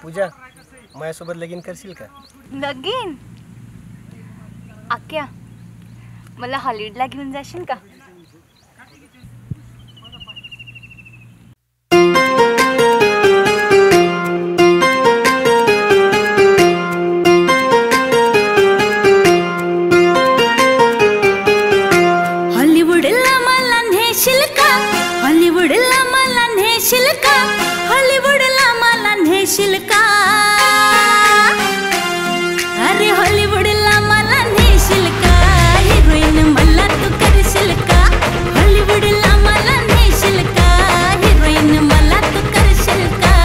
पूजा, माझ्यासोबत लगीन करशील का? लगीन? आक्या, मला हॉलिवूडला घेऊन जाशील का? हॉलिवूडला मला नेशील का? हॉलिवूडला मला नेशील का? हॉलिवूडला मला नेशील का? अरे हॉलिवूडला मला नेशील का? हिरोईन मला तू करशील का? हॉलिवूडला मला नेशील का? हिरोईन मला तू करशील का?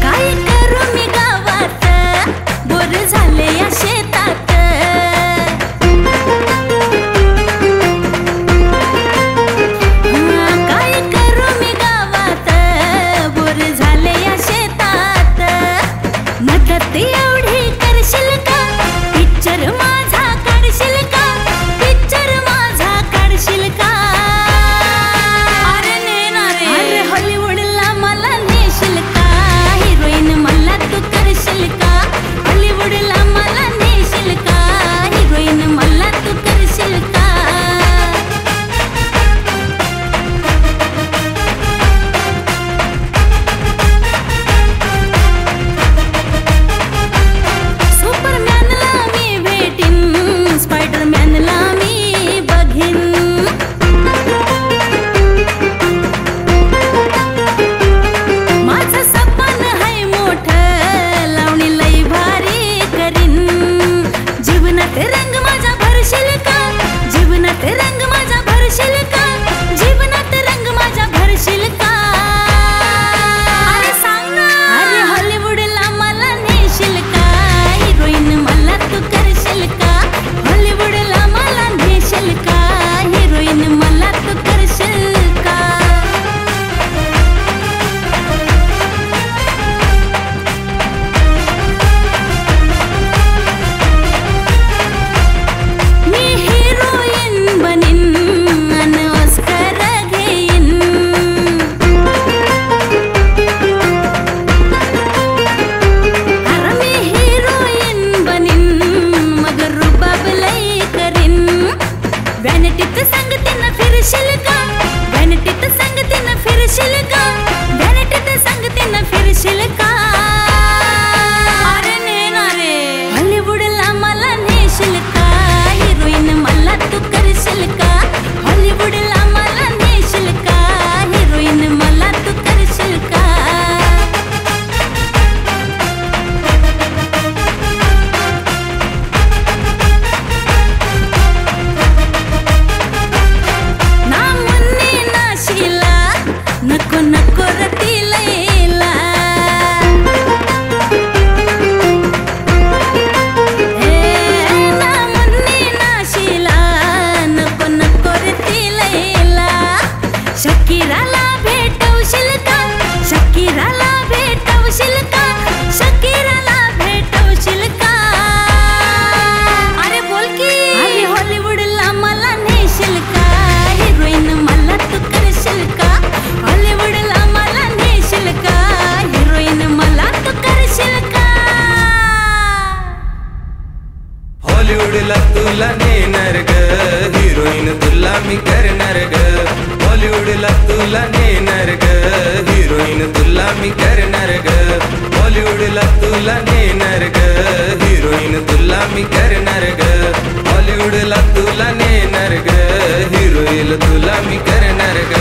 काय करू मी गावात, बोर झाले या शेतात. काय करू मी गावात, बोर झाले या शेतात. मदत एवढी करशील का? पिक्चर माझा काढशील का? पिक्चर माझा काढशील का? अरे हॉलिवूडला मला नेशील का? हिरोईन मला तू करशील का? हॉलिवूडला मला नेशील का? हिरोईन मला तू करशील का? सुपरमॅनला मी भेटीन, स्पायडरमॅनला मी बघीन. माझं सपन हाय मोठं, लावणी लई भारी करीन. जीवनात रंग माझा भरशील का? जीवनात रंग माझा भरशील का? जीवनात रंग माझा भरशील का? अरे सांग ना. अरे हॉलिवूडला मला नेशील का? हिरोईन मला तू करशील का? हॉलिवूडला मला नेशील का? हिरोईन मला तू करशील का? मी हिरोईन बनीन अन ऑस्कर घेईन. अरे मी हिरोईन बनीन, मग रुबाब लई करीन. व्हॅनिटीत संगतीनं फिरशील का? व्हॅनिटीत संगतीनं फिरशील का? व्हॅनिटीत संगतीनं फिरशील का? अरे नेना रे. हॉलिवूडला मला नेशील का? हिरोईन मला तू करशील का? हॉलिवूडला मला नेशील का? हिरोईन मला तू करशील का? ना मुन्नी ना शीला, नको नको रती लैला. ना मुन्नी ना शीला, नको नको रती लैला. शकीराला भेटवशील का? शकीराला भेटवशील का? शकीराला भेटवशील का? अरे बोल की. अरे हॉलिवूडला मला नेशील का? हिरोईन मला तू करशील का? हॉलिवूडला मला नेशील का? हिरोईन मला तू करशील का? हॉलिवूडला तुला नेणार ग, हिरोईन तुला मी करणार ग. हॉलिवूडला तुला नेणार ग, हिरोईन तुला मी करणार ग. हॉलिवूडला तुला नेणार ग, हिरोईन तुला मी करणार ग. हॉलिवूडला तुला नेणार ग, हिरोईन तुला मी करणार ग.